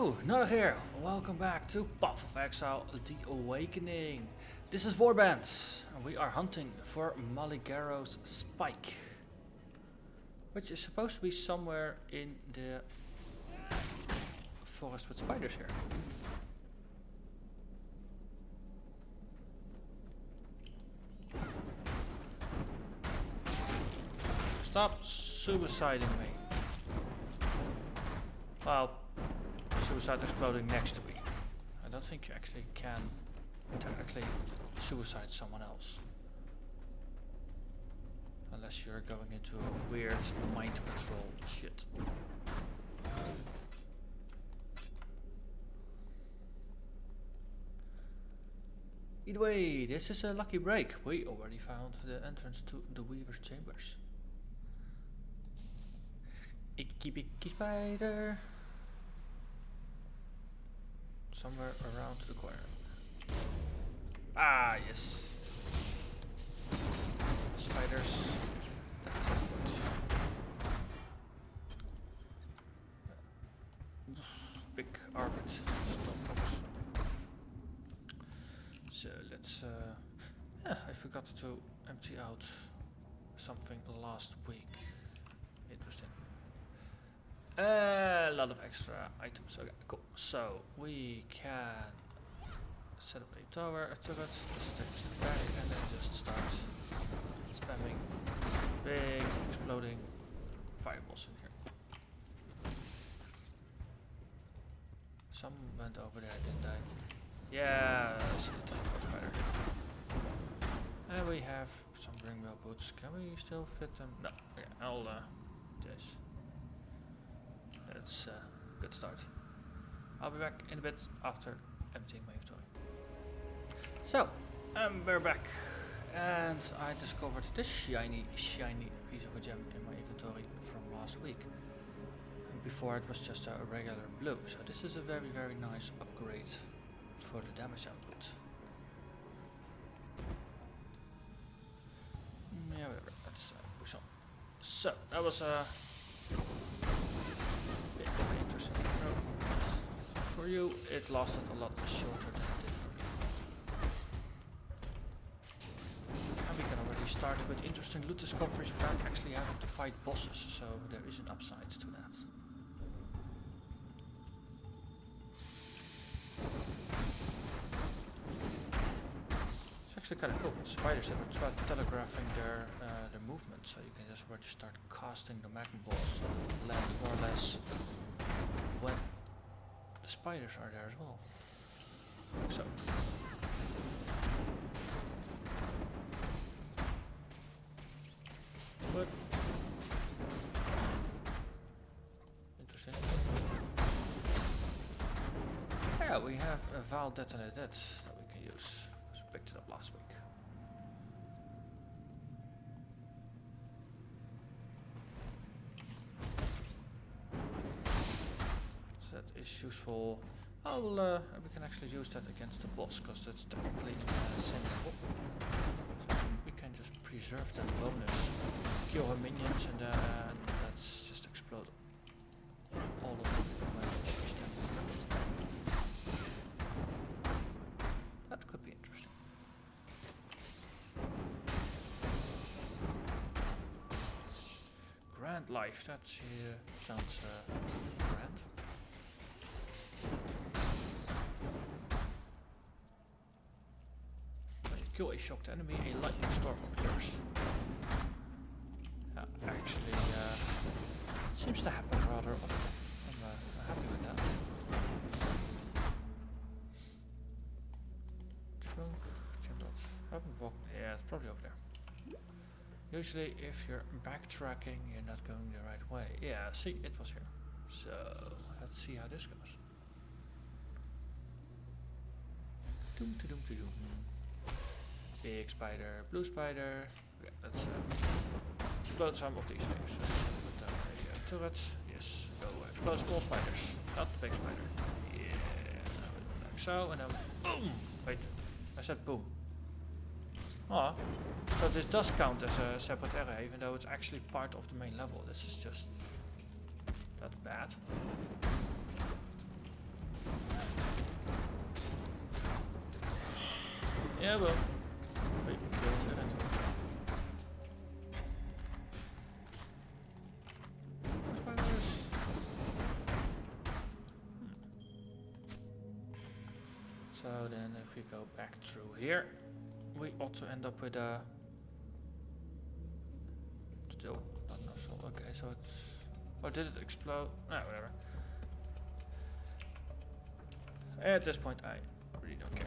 Hello, Narnach here. Welcome back to Path of Exile, The Awakening. This is Warbands, and we are hunting for Maligaro's Spike, which is supposed to be somewhere in the forest with spiders here. Stop suiciding me. Well, suicide exploding next to me. I don't think you actually can technically suicide someone else. Unless you're going into a weird mind control shit. Either way, this is a lucky break. We already found the entrance to the Weaver's Chambers. Icky bicky spider. Somewhere around the corner. Ah, yes. Spiders. That's good. Big arbit stompers. So let's. Yeah, I forgot to empty out something last week. Interesting. A lot of extra items. Okay, cool. So we can set up a tower, a turret. Let's take a step back and then just start spamming big exploding fireballs in here. Some went over there, didn't I? Yeah, I see the telephone spider. And we have some ringmail boots. Can we still fit them? No. Okay, I'll just. That's a good start. I'll be back in a bit after emptying my inventory. So, we're back. And I discovered this shiny piece of a gem in my inventory from last week. And before it was just a regular blue. So this is a very, very nice upgrade for the damage output. Yeah, whatever. Let's push on. So, that was a... interesting. For you, it lasted a lot shorter than it did for me. And we can already start with interesting loot discoveries without actually having to fight bosses, so there is an upside to that. It's actually kind of cool. The spiders that are telegraphing their movement, so you can just already start casting the magma balls, so they land more or less when the spiders are there as well. Like so. But interesting. Yeah, we have a Vaal detonated that we can use. We picked it up last week. Is useful. We can actually use that against the boss because that's technically the same level. So we can just preserve that bonus, kill her minions, and let's just explode all of them. That could be interesting. Grand life. That sounds grand. Kill a shocked enemy, a lightning storm occurs. Actually, seems to happen rather often. I'm happy with that. Trunk, chimblets. Haven't walked. Yeah, it's probably over there. Usually, if you're backtracking, you're not going the right way. Yeah, see, it was here. So, let's see how this goes. Doom to doom to doom. Big spider, blue spider. Okay, let's explode some of these things. Let's put down a turret. Yes, go explode small spiders, not the big spider. Yeah, now we do like so, and then boom! Wait, I said boom. Oh, so this does count as a separate area, even though it's actually part of the main level. This is just... that's bad. Yeah, well. Wait, killed her anyway. Spiders. So then if we go back through here, we also end up with a still not enough soul. Okay, so it's, or did it explode? No, whatever. At this point I really don't care.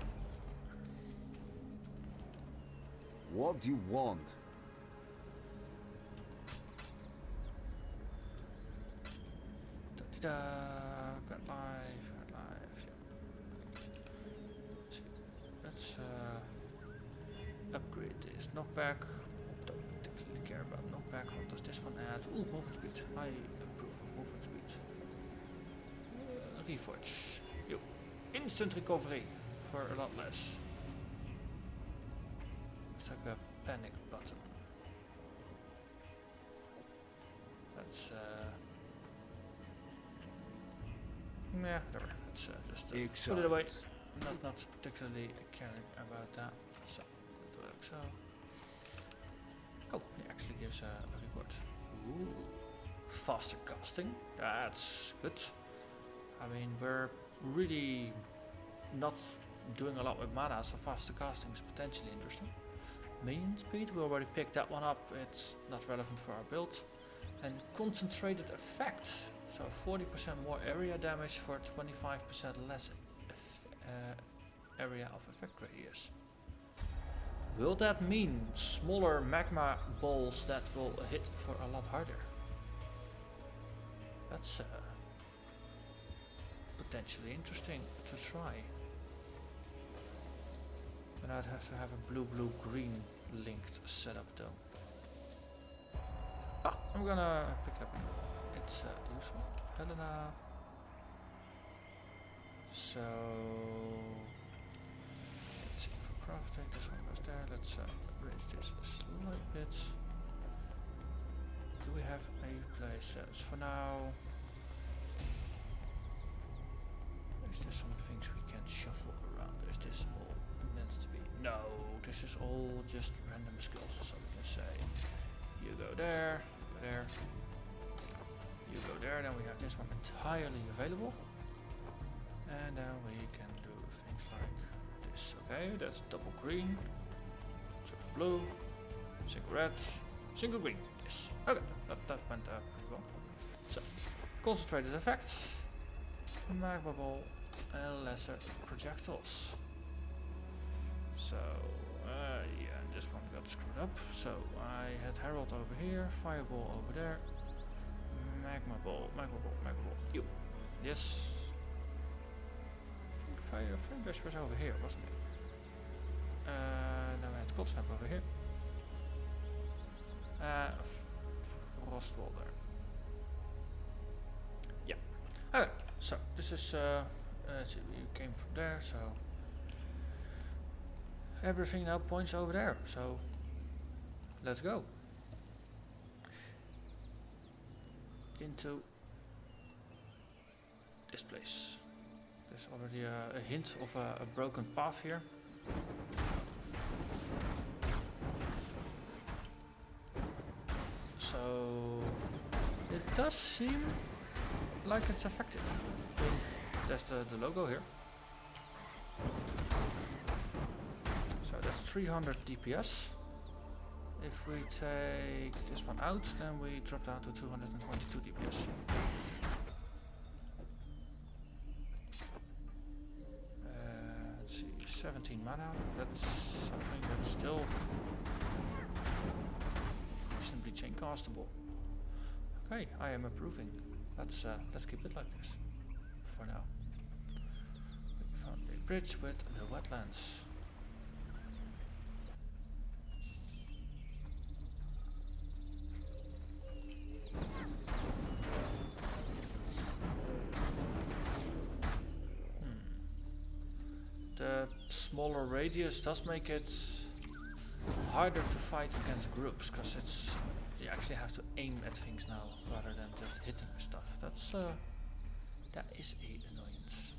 What do you want? Da-da-da, Grand Life, yeah. Let's upgrade this knockback. Don't particularly care about knockback. What does this one add? Ooh, movement speed. I approve of movement speed. Reforge. Yo. Instant recovery for a lot less. It's like a panic button. That's yeah, whatever. Let's just put it away. Not particularly caring about that. So, do it like so. Oh, it actually gives a reward. Ooh, faster casting. That's good. I mean, we're really not doing a lot with mana, so faster casting is potentially interesting. Minion speed, we already picked that one up. It's not relevant for our build. And concentrated effect, so 40% more area damage for 25% less area of effect radius. Will that mean smaller magma balls that will hit for a lot harder? That's potentially interesting to try. And I'd have to have a blue-blue-green linked setup though. Ah, I'm gonna pick it up. It's useful. Helena. So let's see for crafting. This one goes there. Let's raise this a slight bit. Do we have a place? For now. Is there some things we can shuffle around? Is this all meant to be? No, this is all just random skills. So we can say, you go there, you go there, you go there. Then we have this one entirely available. And then we can do things like this. Okay, that's double green, triple blue, single red, single green. Yes. Okay, that went pretty well. So, concentrated effect, magma ball, and lesser projectiles. So, yeah, this one got screwed up. So I had Herald over here, Fireball over there, Magma ball, Magma ball, Magma ball. You. Yes. Fire Bash was over here, wasn't it? Now I had Cold Snap over here. Frost Wall there. Yeah. Okay, so this is let's see, we came from there, so everything now points over there, so let's go into this place. There's already a hint of a broken path here. So it does seem like it's effective. There's the logo here. So that's 300 DPS. If we take this one out, then we drop down to 222 DPS. Let's see, 17 mana. That's something that's still reasonably chain castable. Okay, I am approving. Let's keep it like this for now. We found a bridge with the wetlands. The smaller radius does make it harder to fight against groups, because it's you actually have to aim at things now rather than just hitting with stuff. That is a annoyance.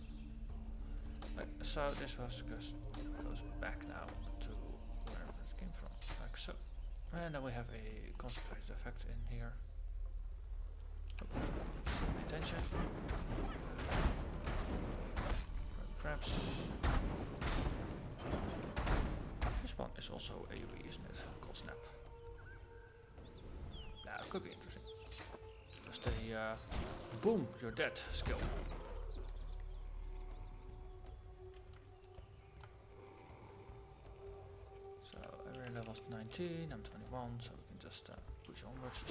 Like, so this was just goes back now to wherever it came from, like so. And then we have a concentrated effect in here. Let's pay attention. Perhaps this one is also AoE, isn't it? Called Snap. Nah, it could be interesting. Just a boom, you're dead skill. So every level's 19, I'm 21, so we can just push onwards.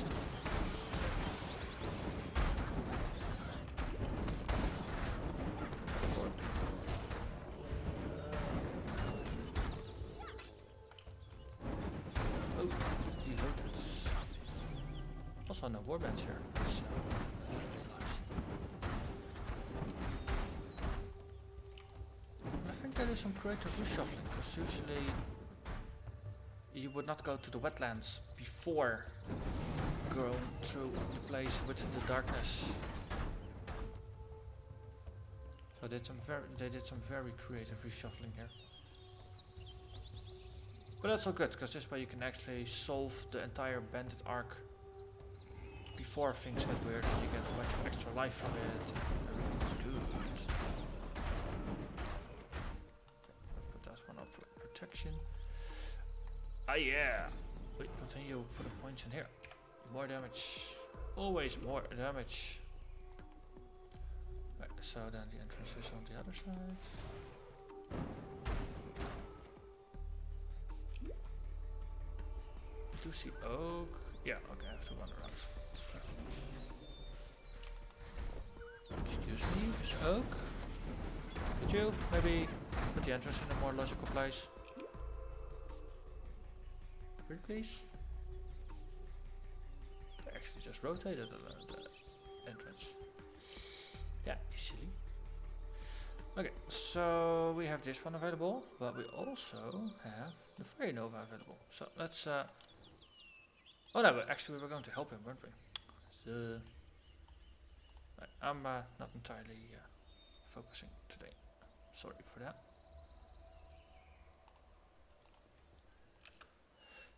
Oh, devoted. Also no warbands here. That's really nice. I think there is some creative reshuffling, because usually you would not go to the wetlands before going through the place with the darkness. So they did some very creative reshuffling here. But that's all good, because this way you can actually solve the entire bandit arc before things get weird and you get a bunch of extra life from it. Everything's good. Put that one up for protection. Ah yeah! Wait, continue putting points in here. More damage. Always more damage. Right, so then the entrance is on the other side. I do see oak. Yeah, okay, I have to run around. Excuse me, Miss Oak. Could you maybe put the entrance in a more logical place? Pretty please? I actually just rotated the entrance. Yeah, easily. Okay, so we have this one available, but we also have the Fire Nova available. So let's oh no, but actually we were going to help him, weren't we? So right, I'm not entirely focusing today. Sorry for that.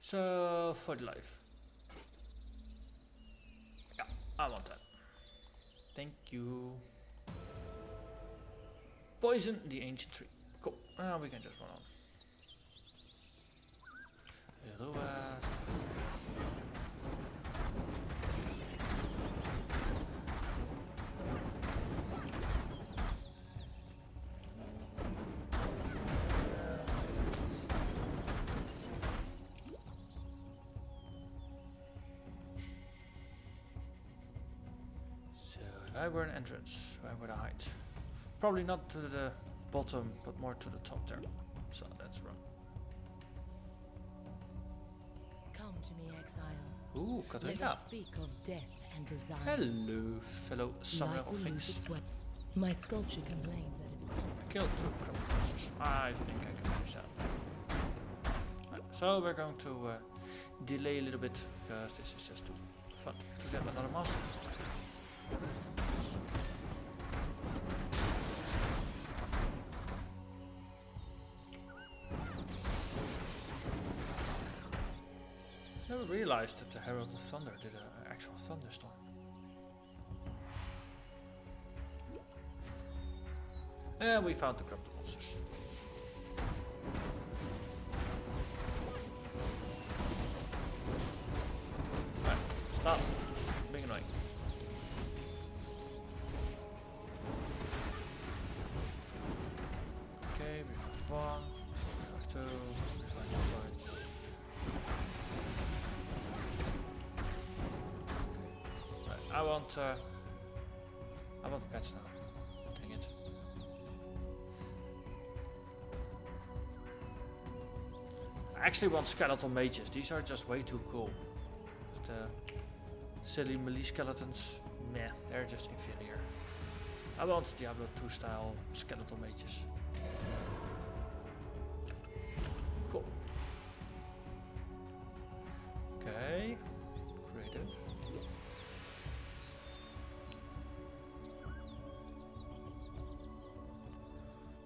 So for the life. Yeah, I want that. Thank you. Poison the ancient tree. Cool. We can just run on. So I were an entrance. Where would I hide? Probably not to the bottom, but more to the top there. So let's run. Come to me, exile. Ooh, Let Katrina. us speak of death and desire. Hello, fellow summoner Life of will lose things. its weapon. My sculpture complains that it I killed 2 criminal monsters. I think I can finish that. Right, so we're going to delay a little bit, because this is just too fun to get another master. Never realized that the Herald of Thunder did an actual thunderstorm. And we found the corrupted monsters. Right, stop being annoying. Okay, we found 1, we have 2, we find 2 points. Right, I want pets now. Dang it. I actually want skeletal mages. These are just way too cool. Just the silly melee skeletons, meh, they're just inferior. I want Diablo 2 style skeletal mages. Cool. Okay. Creative.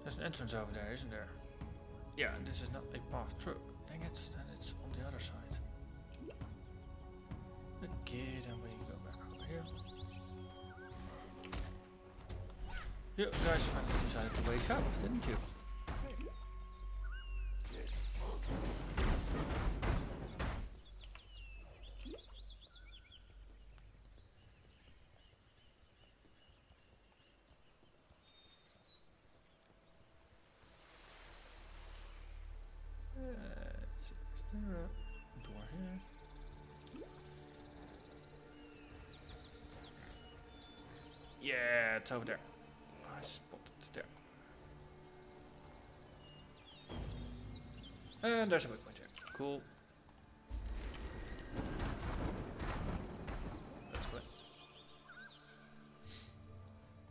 There's an entrance over there, isn't there? Yeah, and this is not a path through. Dang it, then it's on the other side. Okay, then we go back over here. You guys finally decided to wake up, didn't you? Let's see, is there a door here? Yeah, it's over there. I spotted it there. And there's a waypoint here. Cool. Let's go in.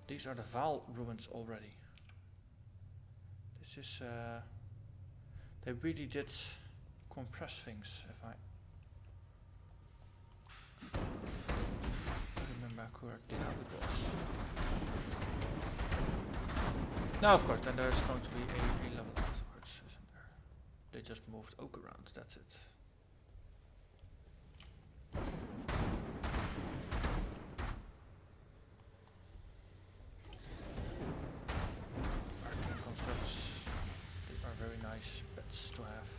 These are the Vaal ruins already. This is they really did compress things, if I remember correctly how it was. Now of course then there's going to be a level afterwards, isn't there? They just moved oak around, that's it. Arcane constructs, they are very nice pets to have.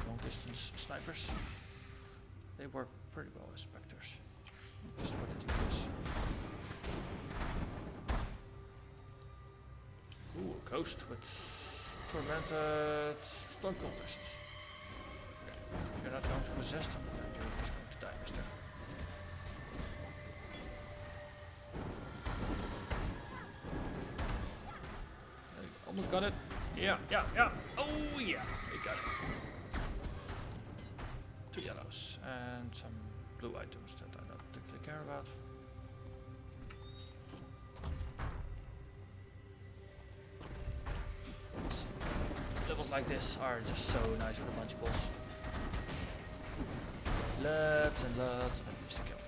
Long distance snipers. They work pretty well as specters. Just for the DPS. Ooh, a ghost with tormented stone cultists. Okay. You're not going to possess them, then you're just going to die, mister. Almost got it. Yeah. Oh yeah, we got it. 2 yellows and some blue items that I don't particularly care about. Let's see. Levels like this are just so nice for munchables. Lots and lots of enemies to kill.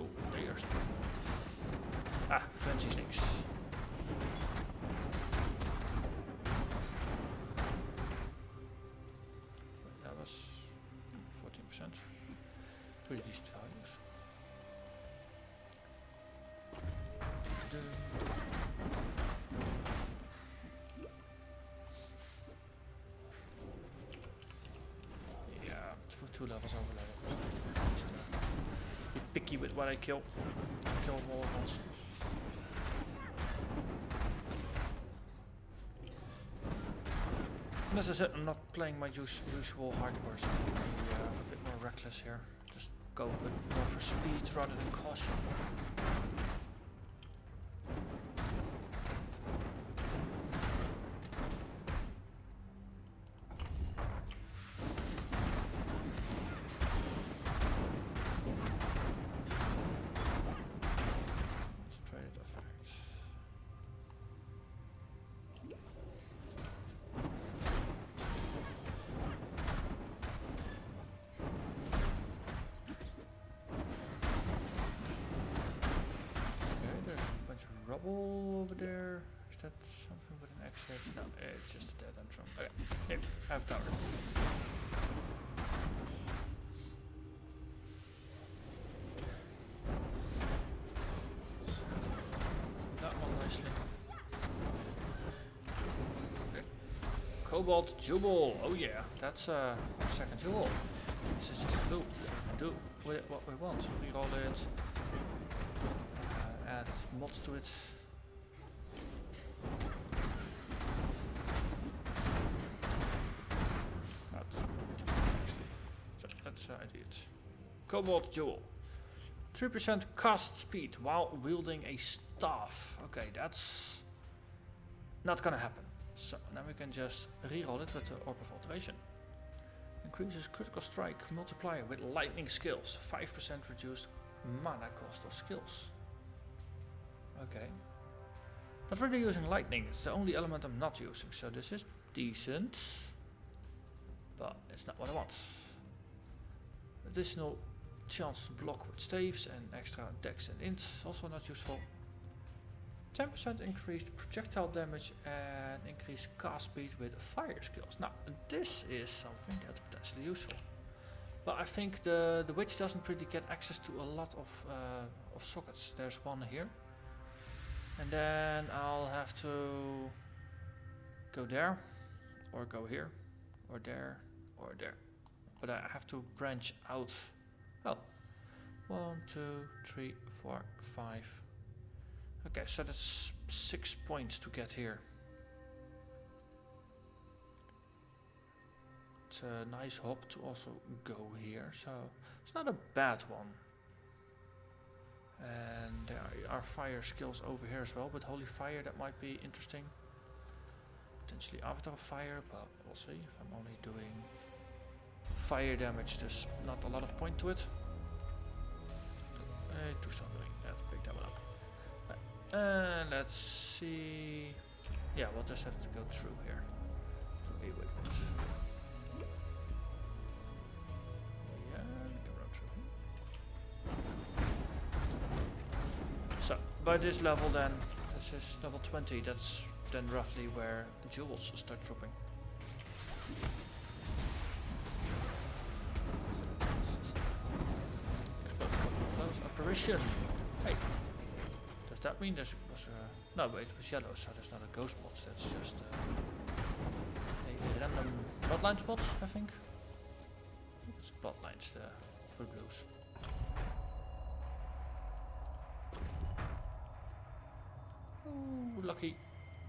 Oh, there's fancy snakes. That was 14%. Pretty decent values. Yeah, for 2 levels over level. Just be picky with what I kill. Kill them all at once. And as I said, I'm not playing my usual hardcore, so I can be a bit more reckless here. Just go a bit more for speed rather than caution. Concentrated effect. Rubble over there. Is that something with an exit? No, it's just a dead end room. Okay, here, have tower. That one nicely. Okay. Cobalt Jewel. Oh yeah, that's second jewel. This is just blue. We can do with it what we want. Reroll it. Add mods to it. That's actually. So let's do it. Cobalt Jewel. 3% cast speed while wielding a staff. Okay, that's not gonna happen. So now we can just reroll it with the Orb of Alteration. Increases critical strike multiplier with lightning skills. 5% reduced mana cost of skills. Okay. Not really using lightning, it's the only element I'm not using, so this is decent. But it's not what I want. Additional chance to block with staves and extra dex and int, also not useful. 10% increased projectile damage and increased cast speed with fire skills. Now this is something that's potentially useful. But I think the witch doesn't really get access to a lot of sockets. There's one here. And then I'll have to go there, or go here, or there, or there. But I have to branch out. Oh, 1, 2, 3, 4, 5. Okay, so that's 6 points to get here. It's a nice hop to also go here, so it's not a bad one. And there are fire skills over here as well, but Holy Fire, that might be interesting. Potentially Avatar of Fire, but we'll see. If I'm only doing fire damage, there's not a lot of point to it. Two-stone doing, let's pick that one up. And let's see. Yeah, we'll just have to go through here. So a waypoint. Yeah, we can run through here. So by this level then, this is level 20, that's then roughly where jewels start dropping. Apparition. Hey. Does that mean there's no, wait, it was yellow, so there's not a ghost spot. That's just a random bloodline spot, I think. It's bloodlines for the blues. Oh, lucky.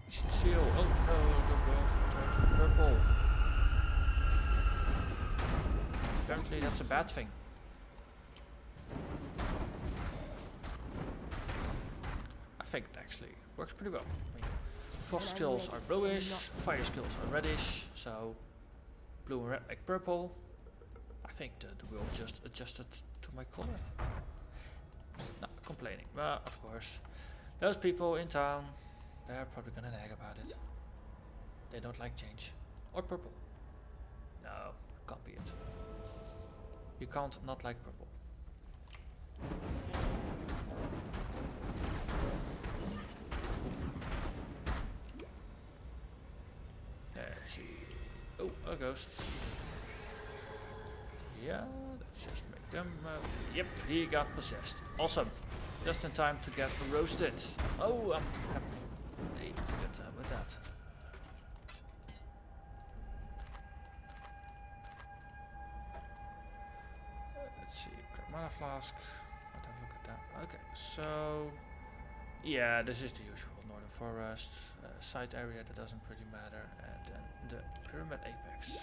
Seal. Oh no, the world turned purple. Apparently that's a bad thing. I think it actually works pretty well. I mean, frost skills are bluish, fire skills are reddish, so blue and red make purple. I think the world just adjusted to my color. Not complaining, but of course, those people in town, they're probably gonna nag about it. They don't like change. Or purple. No, can't be it. You can't not like purple. Let's see. Oh, a ghost. Yeah, let's just make them. Yep, he got possessed. Awesome. Just in time to get roasted. Oh, I'm happy with that. Let's see. Grab mana flask. Let's have a look at that. Okay, so yeah, this is the usual northern forest. Side area that doesn't really matter, and then the pyramid apex.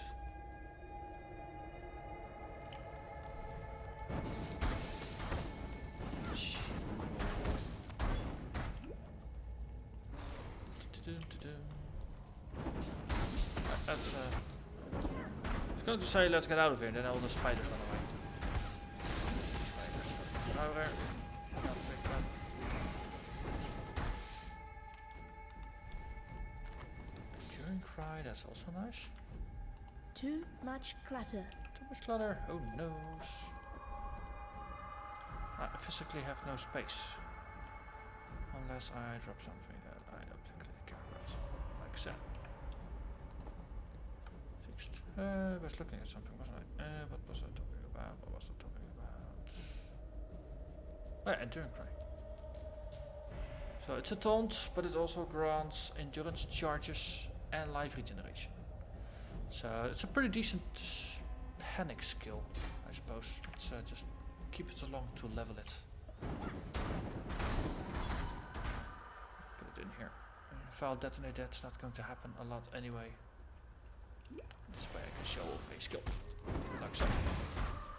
That's I was going to say let's get out of here, then all the spiders run away. Spiders over there. Not a big fan. Enduring cry, that's also nice. Too much clutter. Too much clutter. Oh no. I physically have no space. Unless I drop something that I don't particularly care about. Like so. Fixed. I was looking at something, wasn't I? What was I talking about? What was I talking about? Oh yeah, Enduring Cry. So it's a taunt, but it also grants endurance charges and life regeneration. So it's a pretty decent panic skill, I suppose. Let's just keep it along to level it. Put it in here. If I'll detonate, that's not going to happen a lot anyway. This way I can show off a skill. Like so.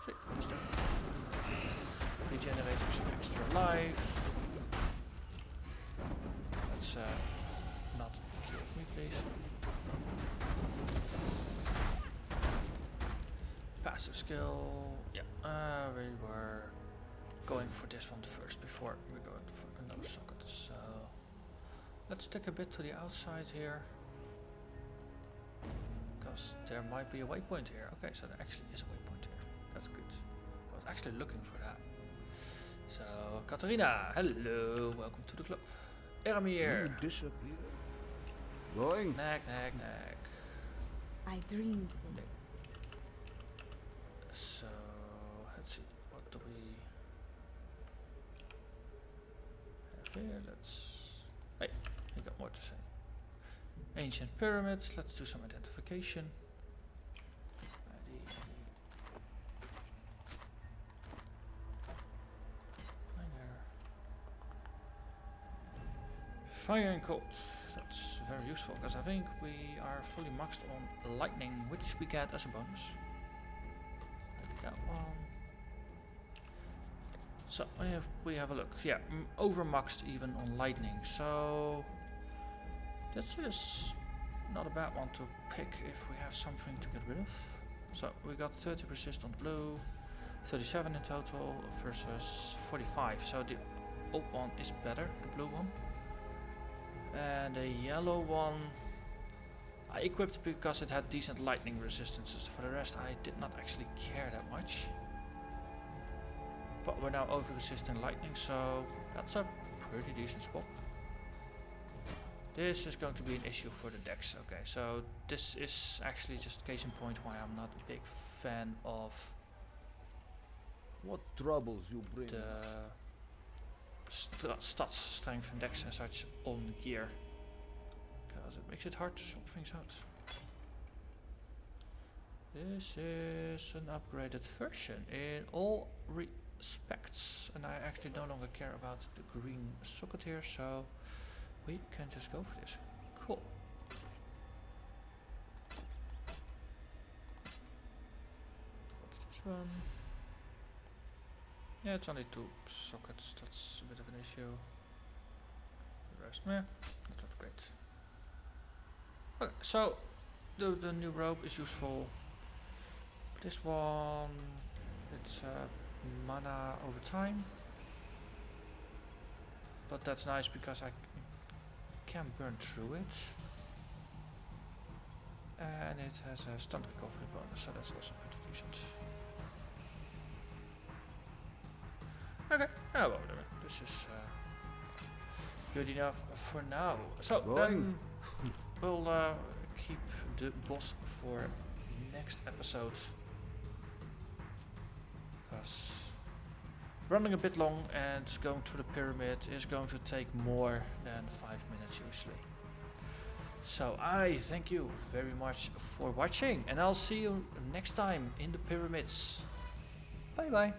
See, just there. Regenerating some extra life. Let's not kill me, please. Passive skill. Yeah, we were going for this one first before we go for another socket. So let's take a bit to the outside here. Because there might be a waypoint here. Okay, so there actually is a waypoint here. That's good. Because actually looking for that. So, Katarina, hello, welcome to the club. Eramir, You disappear. Going? nag. I dreamed them. No. So, let's see, what do we have here? Let's, hey, we got more to say. Ancient pyramids, let's do some identification. ID. Fire and cold. That's very useful because I think we are fully maxed on lightning, which we get as a bonus. Like that one. So we have a look. Yeah, over maxed even on lightning. So that's just not a bad one to pick if we have something to get rid of. So we got 30 resist on the blue, 37 in total versus 45. So the old one is better, the blue one. And the yellow one I equipped because it had decent lightning resistances. For the rest I did not actually care that much. But we're now over resisting lightning, so that's a pretty decent swap. This is going to be an issue for the decks. Okay, so this is actually just case in point why I'm not a big fan of What troubles you bring? the stats, strength and dex and such on gear, because it makes it hard to swap things out. This is an upgraded version in all respects, and I actually no longer care about the green socket here, so we can just go for this. Cool. What's this one? Yeah, it's only 2 sockets, that's a bit of an issue. The rest, meh, not great. Okay, so the new robe is useful. This one, it's mana over time. But that's nice because I can burn through it. And it has a stun recovery bonus, so that's also pretty decent. Okay, oh, well, this is good enough for now. So then we'll keep the boss for next episode, because running a bit long and going through the pyramid is going to take more than 5 minutes usually. So I thank you very much for watching, and I'll see you next time in the pyramids. Bye bye.